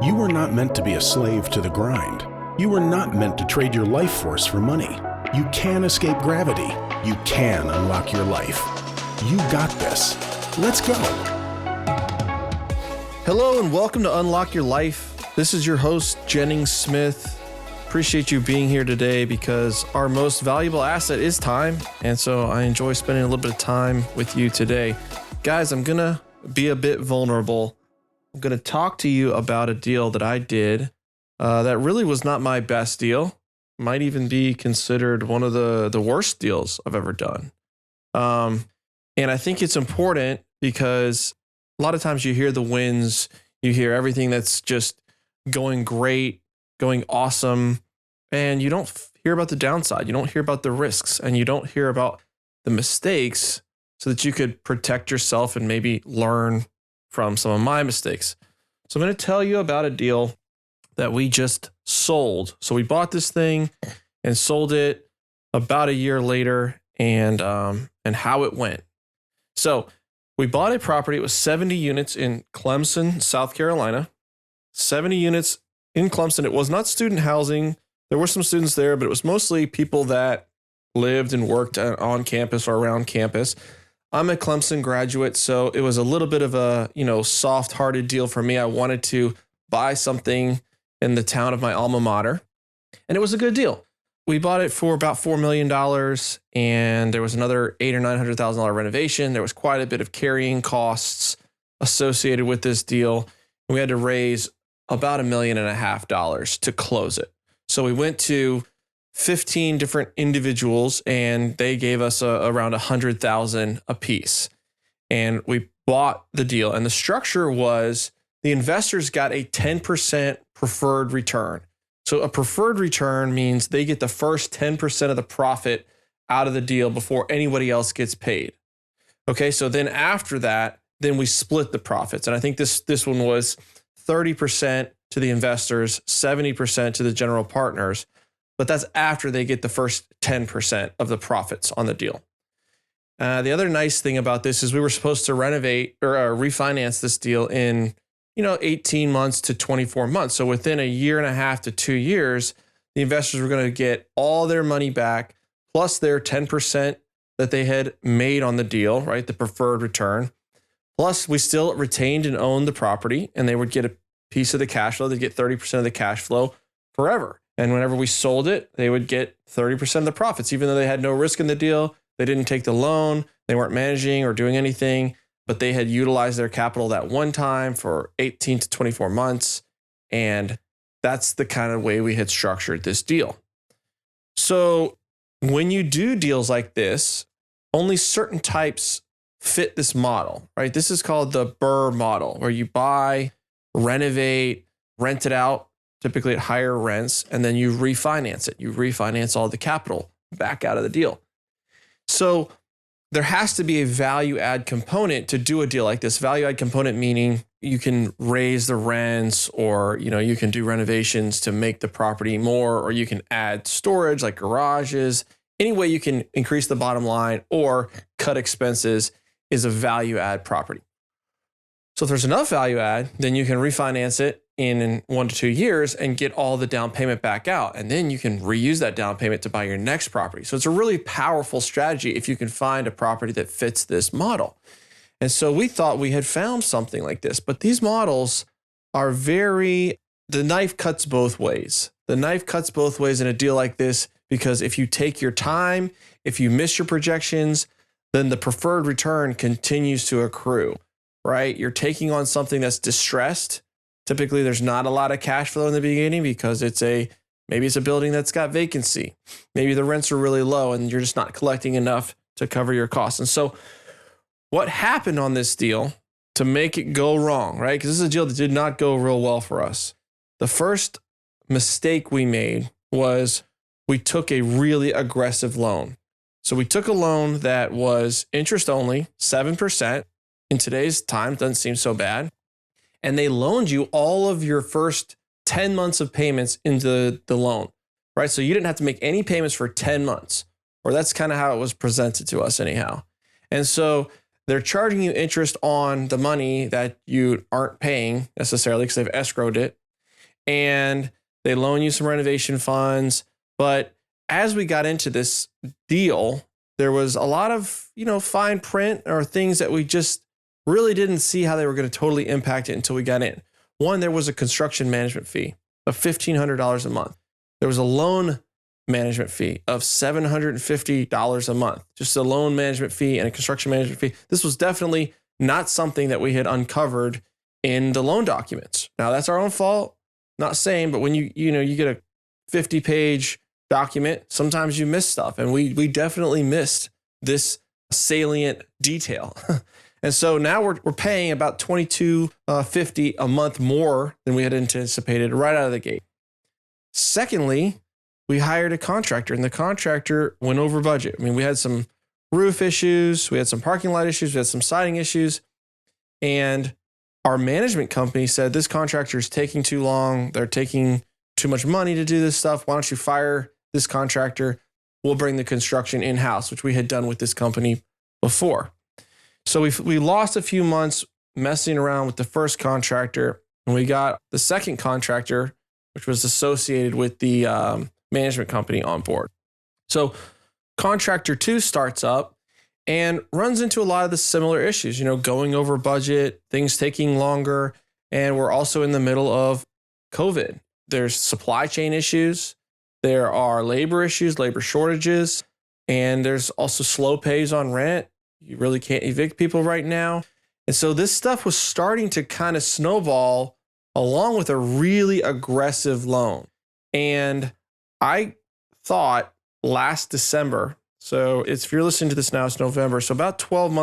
You were not meant to be a slave to the grind. You were not meant to trade your life force for money. You can escape gravity. You can unlock your life. You got this. Let's go. Hello and welcome to Unlock Your Life. This is your host, Jennings Smith. Appreciate you being here today because our most valuable asset is time. And so I enjoy spending a little bit of time with you today. Guys, I'm going to be a bit vulnerable. I'm going to talk to you about a deal that I did that really was not my best deal. Might even be considered one of the worst deals I've ever done. And I think it's important because a lot of times you hear the wins, you hear everything that's just going great, going awesome, and you don't hear about the downside. You don't hear about the risks, and you don't hear about the mistakes so that you could protect yourself and maybe learn from some of my mistakes. So I'm going to tell you about a deal that we just sold. So we bought this thing and sold it about a year later, and how it went. So we bought a property. It was 70 units in Clemson, South Carolina. 70 units in Clemson. It was not student housing. There were some students there, but it was mostly people that lived and worked on campus or around campus. I'm a Clemson graduate, so it was a little bit of a, soft-hearted deal for me. I wanted to buy something in the town of my alma mater, and it was a good deal. We bought it for about $4 million, and there was another $800,000 or $900,000 renovation. There was quite a bit of carrying costs associated with this deal. We had to raise about $1.5 million to close it. So we went to 15 different individuals, and they gave us around $100,000 a piece. And we bought the deal, and the structure was the investors got a 10% preferred return. So a preferred return means they get the first 10% of the profit out of the deal before anybody else gets paid. Okay, so then after that, then we split the profits. And I think this one was 30% to the investors, 70% to the general partners. But that's after they get the first 10% of the profits on the deal. The other nice thing about this is we were supposed to renovate or refinance this deal in 18 months to 24 months. So within a year and a half to 2 years, the investors were going to get all their money back, plus their 10% that they had made on the deal, right? The preferred return. Plus, we still retained and owned the property, and they would get a piece of the cash flow. They'd get 30% of the cash flow forever. And whenever we sold it, they would get 30% of the profits, even though they had no risk in the deal. They didn't take the loan. They weren't managing or doing anything, but they had utilized their capital that one time for 18 to 24 months. And that's the kind of way we had structured this deal. So when you do deals like this, only certain types fit this model, right? This is called the BRRRR model, where you buy, renovate, rent it out, typically at higher rents, and then you refinance it. You refinance all the capital back out of the deal. So there has to be a value add component to do a deal like this. Value add component meaning you can raise the rents, or you can do renovations to make the property more, or you can add storage like garages. Any way you can increase the bottom line or cut expenses is a value add property. So if there's enough value add, then you can refinance it in 1 to 2 years and get all the down payment back out. And then you can reuse that down payment to buy your next property. So it's a really powerful strategy if you can find a property that fits this model. And so we thought we had found something like this, but these models are the knife cuts both ways. The knife cuts both ways in a deal like this, because if you take your time, if you miss your projections, then the preferred return continues to accrue, right? You're taking on something that's distressed. Typically, there's not a lot of cash flow in the beginning because maybe it's a building that's got vacancy. Maybe the rents are really low and you're just not collecting enough to cover your costs. And so what happened on this deal to make it go wrong, right? Because this is a deal that did not go real well for us. The first mistake we made was we took a really aggressive loan. So we took a loan that was interest only, 7%. In today's time, doesn't seem so bad. And they loaned you all of your first 10 months of payments into the loan, right? So you didn't have to make any payments for 10 months, or that's kind of how it was presented to us anyhow. And so they're charging you interest on the money that you aren't paying necessarily because they've escrowed it. and they loan you some renovation funds. But as we got into this deal, there was a lot of, fine print or things that we just really didn't see how they were going to totally impact it until we got in. One, there was a construction management fee of $1,500 a month. There was a loan management fee of $750 a month, just a loan management fee and a construction management fee. This was definitely not something that we had uncovered in the loan documents. Now that's our own fault, not saying, but when you get a 50-page document, sometimes you miss stuff, and we definitely missed this salient detail. And so now we're paying about $22.50 a month more than we had anticipated right out of the gate. Secondly, we hired a contractor, and the contractor went over budget. I mean, we had some roof issues, we had some parking lot issues, we had some siding issues, and our management company said, this contractor is taking too long. They're taking too much money to do this stuff. Why don't you fire this contractor? We'll bring the construction in-house, which we had done with this company before. So we lost a few months messing around with the first contractor, and we got the second contractor, which was associated with the management company, on board. So contractor 2 starts up and runs into a lot of the similar issues, going over budget, things taking longer, and we're also in the middle of COVID. There's supply chain issues, there are labor issues, labor shortages, and there's also slow pays on rent. You really can't evict people right now. And so this stuff was starting to kind of snowball along with a really aggressive loan. And I thought last December, so if you're listening to this now, it's November. So about 11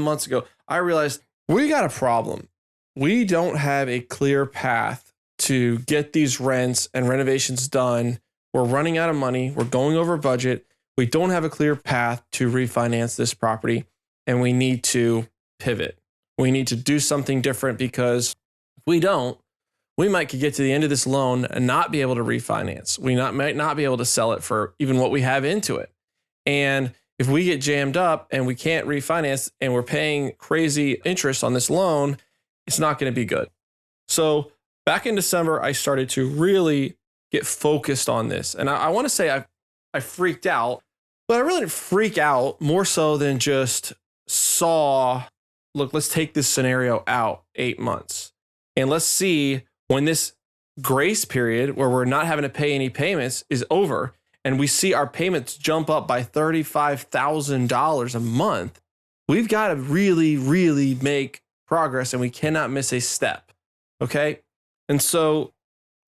months ago, I realized we got a problem. We don't have a clear path to get these rents and renovations done. We're running out of money. We're going over budget. We don't have a clear path to refinance this property, and we need to pivot. We need to do something different, because if we don't, we might could get to the end of this loan and not be able to refinance. We might not be able to sell it for even what we have into it. And if we get jammed up and we can't refinance and we're paying crazy interest on this loan, it's not going to be good. So back in December, I started to really get focused on this. And I want to say I freaked out, but I really didn't freak out, more so than just look, let's take this scenario out 8 months. And let's see when this grace period where we're not having to pay any payments is over, and we see our payments jump up by $35,000 a month, we've got to really, really make progress, and we cannot miss a step. Okay. And so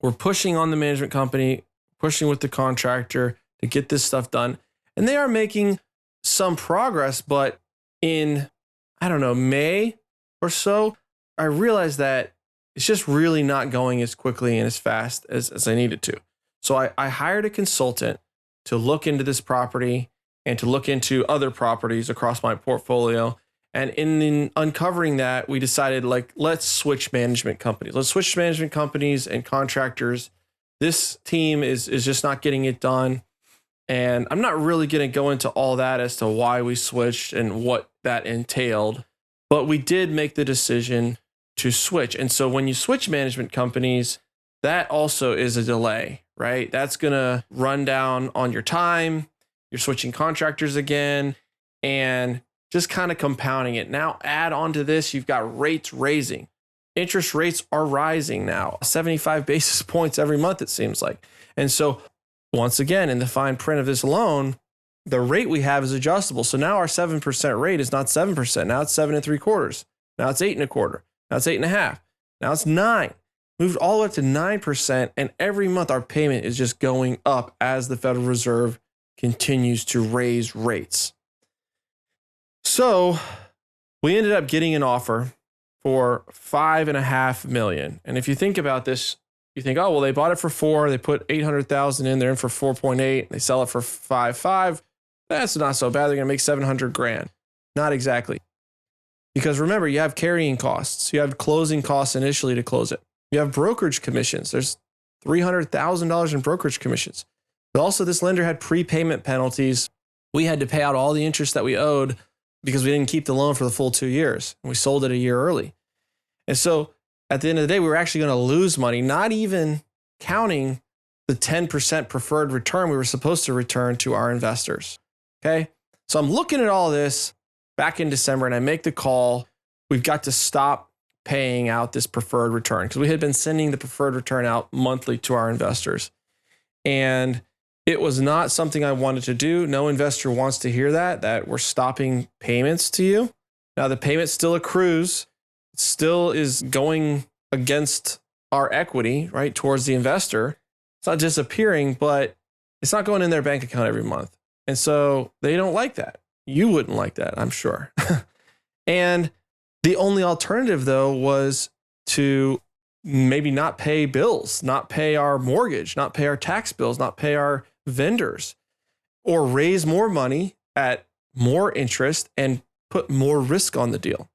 we're pushing on the management company, pushing with the contractor to get this stuff done. And they are making some progress, but in, May or so, I realized that it's just really not going as quickly and as fast as I needed to. So I hired a consultant to look into this property and to look into other properties across my portfolio. And in uncovering that, we decided, let's switch management companies. Let's switch management companies and contractors. This team is just not getting it done. And I'm not really going to go into all that as to why we switched and what that entailed. But we did make the decision to switch. And so when you switch management companies, that also is a delay, right? That's going to run down on your time. You're switching contractors again and just kind of compounding it. Now add on to this, you've got rates raising. Interest rates are rising now, 75 basis points every month, it seems like. And so once again, in the fine print of this loan, the rate we have is adjustable. So now our 7% rate is not 7%. Now it's 7 3/4. Now it's 8 1/4. Now it's 8 1/2. Now it's 9. Moved all the way up to 9%. And every month our payment is just going up as the Federal Reserve continues to raise rates. So we ended up getting an offer for $5.5 million. And if you think about this, you think, oh, well, they bought it for $4 million. They put $800,000 in. They're in for $4.8 million. They sell it for $5.5 million. That's not so bad. They're going to make $700,000. Not exactly. Because remember, you have carrying costs. You have closing costs initially to close it. You have brokerage commissions. There's $300,000 in brokerage commissions. But also, this lender had prepayment penalties. We had to pay out all the interest that we owed because we didn't keep the loan for the full 2 years. And we sold it a year early. And so at the end of the day, we were actually going to lose money, not even counting the 10% preferred return we were supposed to return to our investors. Okay. So I'm looking at all this back in December and I make the call. We've got to stop paying out this preferred return because we had been sending the preferred return out monthly to our investors. And it was not something I wanted to do. No investor wants to hear that we're stopping payments to you. Now the payment still accrues, still is going against our equity, right, towards the investor. It's not disappearing, but it's not going in their bank account every month. And so they don't like that. You wouldn't like that, I'm sure. And the only alternative, though, was to maybe not pay bills, not pay our mortgage, not pay our tax bills, not pay our vendors, or raise more money at more interest and put more risk on the deal.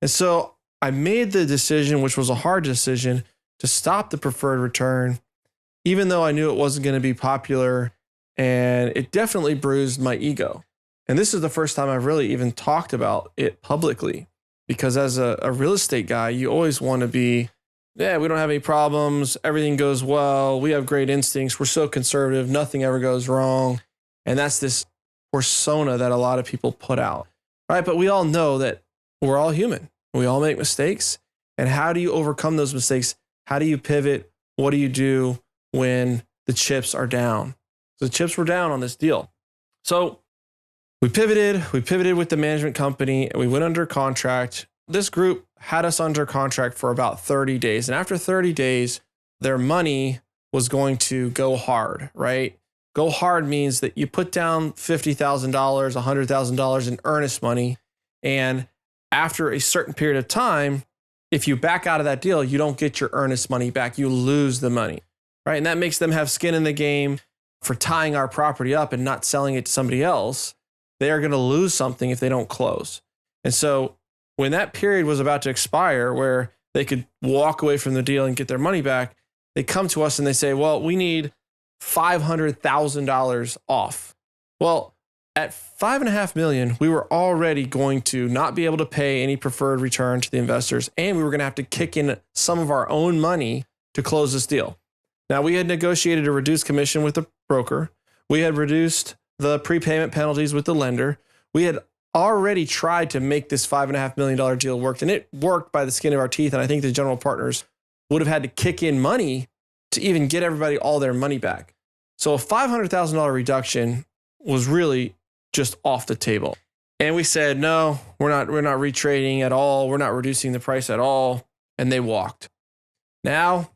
And so I made the decision, which was a hard decision, to stop the preferred return, even though I knew it wasn't going to be popular, and it definitely bruised my ego. And this is the first time I've really even talked about it publicly, because as a real estate guy, you always want to be, yeah, we don't have any problems. Everything goes well. We have great instincts. We're so conservative. Nothing ever goes wrong. And that's this persona that a lot of people put out, right? But we all know that we're all human. We all make mistakes. And how do you overcome those mistakes? How do you pivot? What do you do when the chips are down? So the chips were down on this deal. So we pivoted with the management company, and we went under contract. This group had us under contract for about 30 days. And after 30 days, their money was going to go hard, right? Go hard means that you put down $50,000, $100,000 in earnest money. And after a certain period of time, if you back out of that deal, you don't get your earnest money back. You lose the money, right? And that makes them have skin in the game for tying our property up and not selling it to somebody else. They are going to lose something if they don't close. And so when that period was about to expire, where they could walk away from the deal and get their money back, they come to us and they say, well, we need $500,000 off. Well, at $5.5 million, we were already going to not be able to pay any preferred return to the investors, and we were going to have to kick in some of our own money to close this deal. Now, we had negotiated a reduced commission with the broker. We had reduced the prepayment penalties with the lender. We had already tried to make this $5.5 million deal work, and it worked by the skin of our teeth. And I think the general partners would have had to kick in money to even get everybody all their money back. So a $500,000 reduction was really just off the table. And we said, no, we're not retrading at all. We're not reducing the price at all. And they walked. Now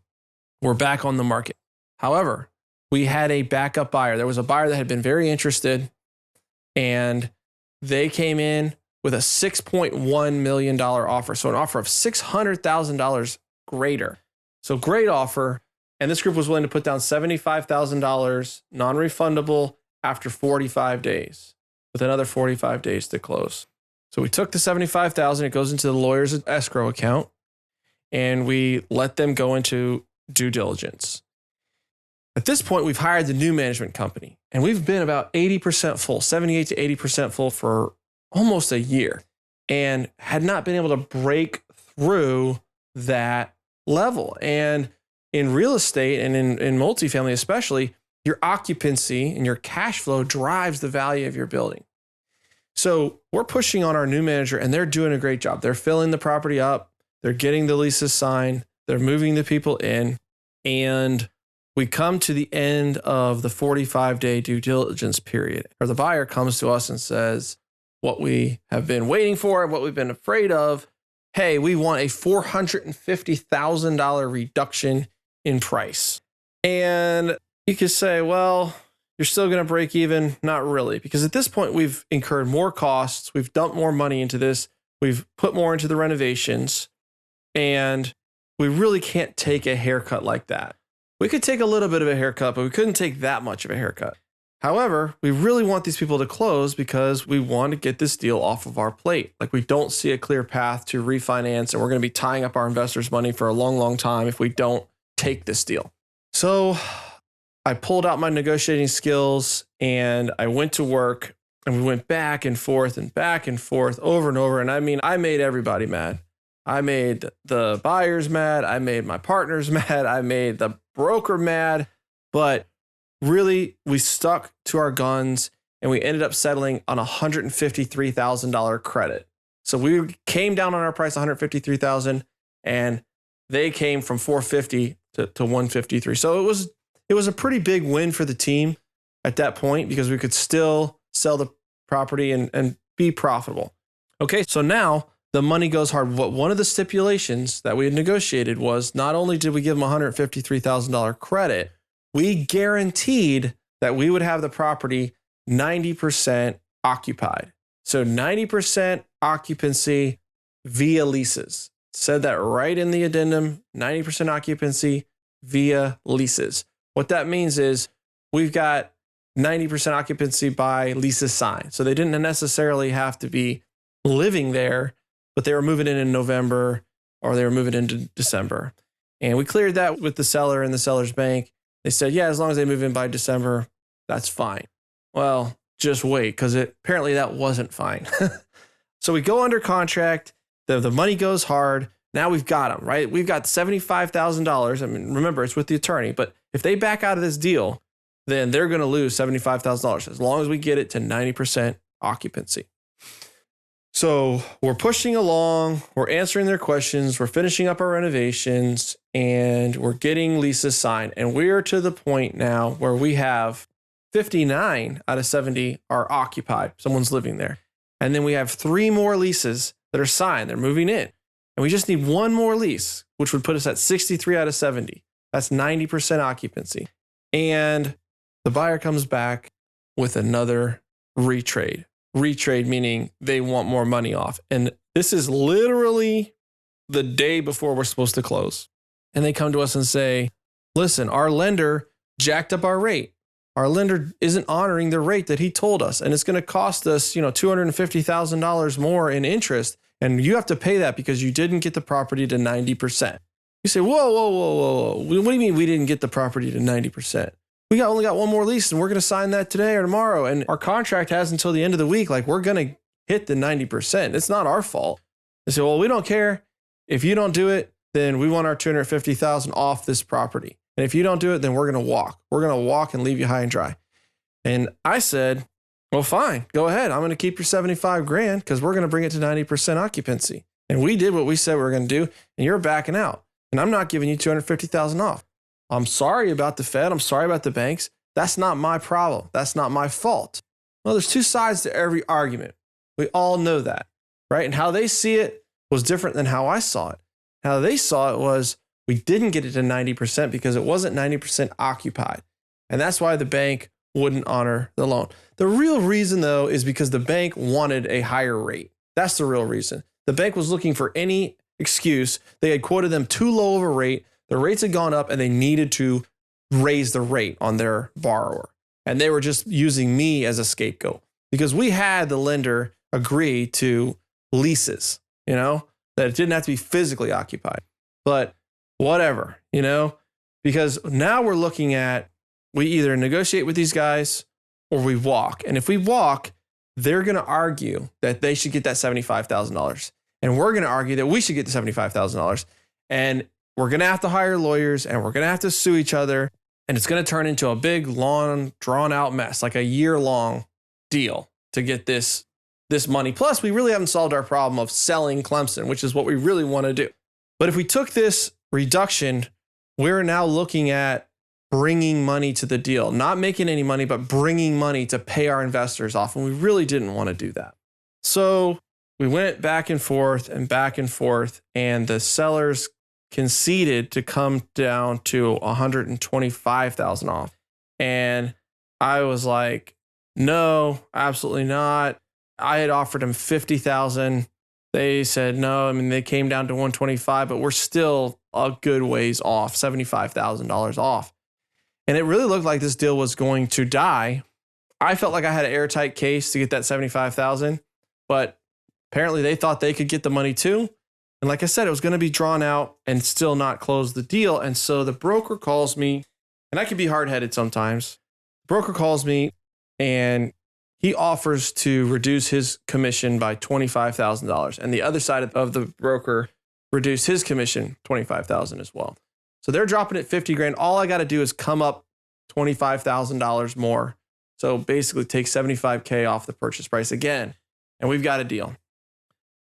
we're back on the market. However, we had a backup buyer. There was a buyer that had been very interested, and they came in with a $6.1 million offer. So an offer of $600,000 greater. So great offer. And this group was willing to put down $75,000 non-refundable after 45 days, with another 45 days to close. So we took the $75,000, it goes into the lawyer's escrow account, and we let them go into due diligence. At this point, we've hired the new management company, and we've been about 80% full, 78 to 80% full for almost a year, and had not been able to break through that level. And in real estate and in multifamily especially, your occupancy and your cash flow drives the value of your building. So we're pushing on our new manager, and they're doing a great job. They're filling the property up. They're getting the leases signed. They're moving the people in. And we come to the end of the 45-day due diligence period, where the buyer comes to us and says, what we have been waiting for and what we've been afraid of, hey, we want a $450,000 reduction in price. And you could say, well, you're still going to break even. Not really, because at this point we've incurred more costs. We've dumped more money into this. We've put more into the renovations, and we really can't take a haircut like that. We could take a little bit of a haircut, but we couldn't take that much of a haircut. However, we really want these people to close because we want to get this deal off of our plate. Like, we don't see a clear path to refinance, and we're going to be tying up our investors' money for a long, long time if we don't take this deal. So I pulled out my negotiating skills and I went to work, and we went back and forth over and over. And I mean, I made everybody mad. I made the buyers mad. I made my partners mad. I made the broker mad, but really we stuck to our guns and we ended up settling on $153,000 credit. So we came down on our price, $153,000, and they came from $450 to $153. So it was a pretty big win for the team at that point because we could still sell the property and be profitable. Okay, so now the money goes hard. One of the stipulations that we had negotiated was not only did we give them $153,000 credit, we guaranteed that we would have the property 90% occupied. So 90% occupancy via leases. Said that right in the addendum, 90% occupancy via leases. What that means is we've got 90% occupancy by leases signed. So they didn't necessarily have to be living there, but they were moving in November or they were moving into December. And we cleared that with the seller and the seller's bank. They said, yeah, as long as they move in by December, that's fine. Well, just wait, because apparently that wasn't fine. So we go under contract. The money goes hard. Now we've got them, right? We've got $75,000. I mean, remember, it's with the attorney. But if they back out of this deal, then they're going to lose $75,000 as long as we get it to 90% occupancy. So we're pushing along. We're answering their questions. We're finishing up our renovations and we're getting leases signed. And we're to the point now where we have 59 out of 70 are occupied. Someone's living there. And then we have 3 more leases that are signed. They're moving in. And we just need 1 more lease, which would put us at 63 out of 70. That's 90% occupancy. And the buyer comes back with another retrade. Retrade meaning they want more money off. And this is literally the day before we're supposed to close. And they come to us and say, listen, our lender jacked up our rate. Our lender isn't honoring the rate that he told us. And it's going to cost us, $250,000 more in interest. And you have to pay that because you didn't get the property to 90%. You say, whoa. What do you mean we didn't get the property to 90%? We only got 1 more lease and we're going to sign that today or tomorrow. And our contract has until the end of the week. Like, we're going to hit the 90%. It's not our fault. They say, well, we don't care. If you don't do it, then we want our $250,000 off this property. And if you don't do it, then we're going to walk. We're going to walk and leave you high and dry. And I said, well, fine, go ahead. I'm going to keep your $75,000 because we're going to bring it to 90% occupancy. And we did what we said we were going to do. And you're backing out. And I'm not giving you $250,000 off. I'm sorry about the Fed. I'm sorry about the banks. That's not my problem. That's not my fault. Well, there's 2 sides to every argument. We all know that, right? And how they see it was different than how I saw it. How they saw it was we didn't get it to 90% because it wasn't 90% occupied. And that's why the bank wouldn't honor the loan. The real reason, though, is because the bank wanted a higher rate. That's the real reason. The bank was looking for any excuse. They had quoted them too low of a rate. The rates had gone up and they needed to raise the rate on their borrower. And they were just using me as a scapegoat because we had the lender agree to leases, that it didn't have to be physically occupied. But whatever, because now we're looking at, we either negotiate with these guys or we walk. And if we walk, they're going to argue that they should get that $75,000. And we're going to argue that we should get the $75,000. And we're going to have to hire lawyers and we're going to have to sue each other. And it's going to turn into a big, long, drawn out mess, like a year-long deal to get this money. Plus, we really haven't solved our problem of selling Clemson, which is what we really want to do. But if we took this reduction, we're now looking at bringing money to the deal, not making any money, but bringing money to pay our investors off. And we really didn't want to do that. So we went back and forth, and the sellers conceded to come down to $125,000 off. And I was like, no, absolutely not. I had offered them $50,000. They said no. I mean, they came down to $125,000, but we're still a good ways off, $75,000 off. And it really looked like this deal was going to die. I felt like I had an airtight case to get that $75,000, but apparently they thought they could get the money too. And like I said, it was going to be drawn out and still not close the deal. And so the broker calls me, and I can be hard-headed sometimes. The broker calls me and he offers to reduce his commission by $25,000. And the other side of the broker reduced his commission $25,000 as well. So they're dropping it 50 grand. All I got to do is come up $25,000 more. So basically take 75K off the purchase price again. And we've got a deal.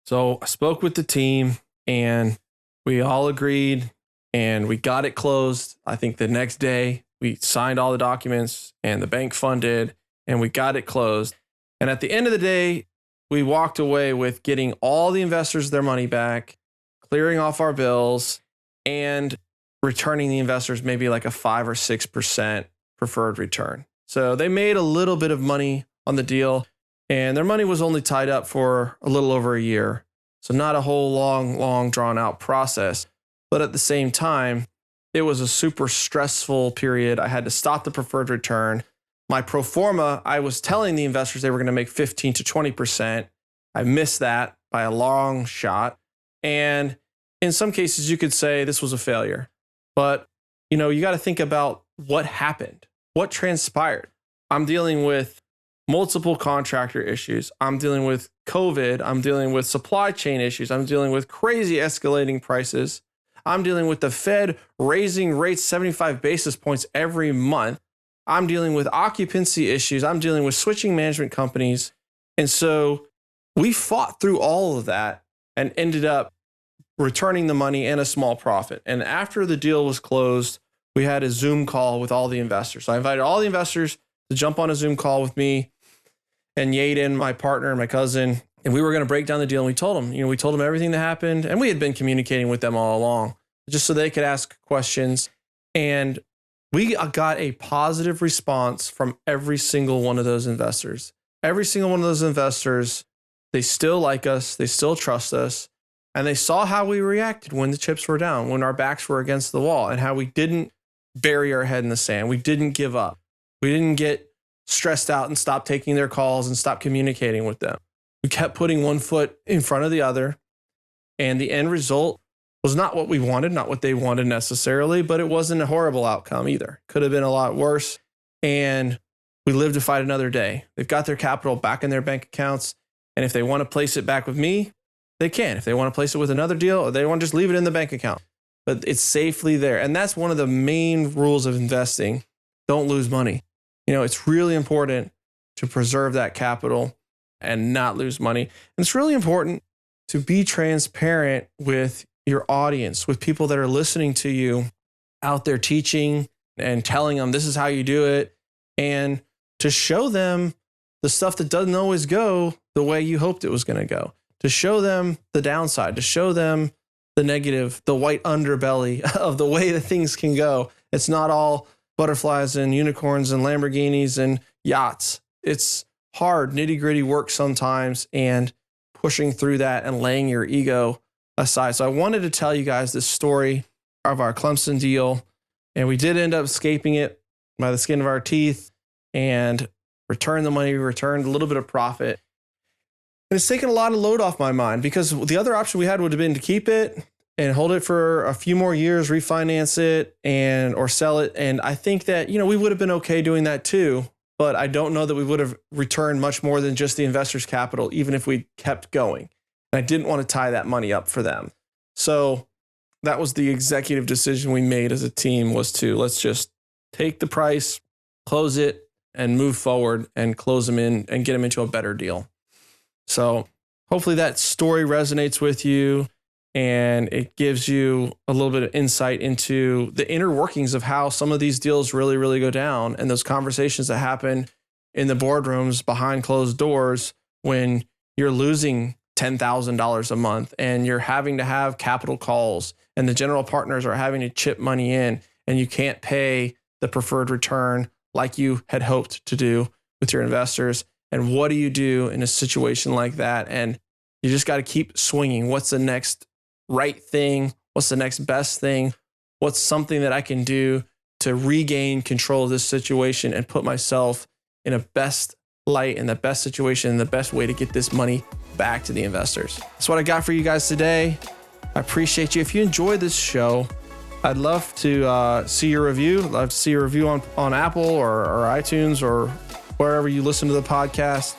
So I spoke with the team and we all agreed and we got it closed. I think the next day we signed all the documents and the bank funded and we got it closed. And at the end of the day, we walked away with getting all the investors their money back, clearing off our bills, and returning the investors maybe like a 5 or 6% preferred return. So they made a little bit of money on the deal, and their money was only tied up for a little over a year. So not a whole long drawn out process. But at the same time, it was a super stressful period. I had to stop the preferred return. My pro forma, I was telling the investors they were going to make 15 to 20%. I missed that by a long shot. And in some cases, you could say this was a failure. But, you got to think about what happened, what transpired. I'm dealing with multiple contractor issues. I'm dealing with COVID. I'm dealing with supply chain issues. I'm dealing with crazy escalating prices. I'm dealing with the Fed raising rates 75 basis points every month. I'm dealing with occupancy issues. I'm dealing with switching management companies. And so we fought through all of that and ended up returning the money and a small profit. And after the deal was closed, we had a Zoom call with all the investors. So I invited all the investors to jump on a Zoom call with me and Yaden, my partner, and my cousin. And we were going to break down the deal. And we told them, everything that happened. And we had been communicating with them all along just so they could ask questions. And we got a positive response from every single one of those investors. Every single one of those investors, they still like us. They still trust us. And they saw how we reacted when the chips were down, when our backs were against the wall, and how we didn't bury our head in the sand. We didn't give up. We didn't get stressed out and stop taking their calls and stop communicating with them. We kept putting one foot in front of the other. And the end result was not what we wanted, not what they wanted necessarily, but it wasn't a horrible outcome either. Could have been a lot worse. And we lived to fight another day. They've got their capital back in their bank accounts. And if they want to place it back with me, they can. If they want to place it with another deal, or they want to just leave it in the bank account. But it's safely there. And that's one of the main rules of investing. Don't lose money. It's really important to preserve that capital and not lose money. And it's really important to be transparent with your audience, with people that are listening to you out there teaching and telling them this is how you do it, and to show them the stuff that doesn't always go the way you hoped it was going to go, to show them the downside, to show them the negative, the white underbelly of the way that things can go. It's not all butterflies and unicorns and Lamborghinis and yachts. It's hard, nitty-gritty work sometimes, and pushing through that and laying your ego aside. So I wanted to tell you guys this story of our Clemson deal, and we did end up escaping it by the skin of our teeth and returned the money. We returned a little bit of profit. And it's taken a lot of load off my mind, because the other option we had would have been to keep it and hold it for a few more years, refinance it or sell it. And I think that, we would have been okay doing that too, but I don't know that we would have returned much more than just the investors' capital, even if we kept going. And I didn't want to tie that money up for them. So that was the executive decision we made as a team, was to let's just take the price, close it, and move forward and close them in and get them into a better deal. So hopefully that story resonates with you and it gives you a little bit of insight into the inner workings of how some of these deals really, really go down, and those conversations that happen in the boardrooms behind closed doors when you're losing $10,000 a month and you're having to have capital calls and the general partners are having to chip money in and you can't pay the preferred return like you had hoped to do with your investors. And what do you do in a situation like that? And you just got to keep swinging. What's the next right thing? What's the next best thing? What's something that I can do to regain control of this situation and put myself in a best light, in the best situation, in the best way to get this money back to the investors? That's what I got for you guys today. I appreciate you. If you enjoyed this show, I'd love to see your review. I'd love to see your review on Apple or iTunes or wherever you listen to the podcast.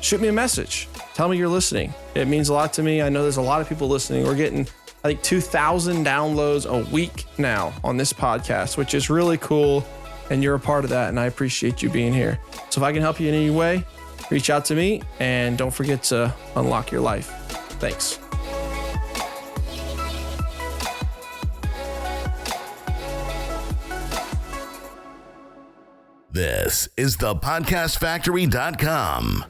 Shoot me a message. Tell me you're listening. It means a lot to me. I know there's a lot of people listening. We're getting I think 2,000 downloads a week now on this podcast, which is really cool. And you're a part of that. And I appreciate you being here. So if I can help you in any way, reach out to me and don't forget to unlock your life. Thanks. This is thepodcastfactory.com.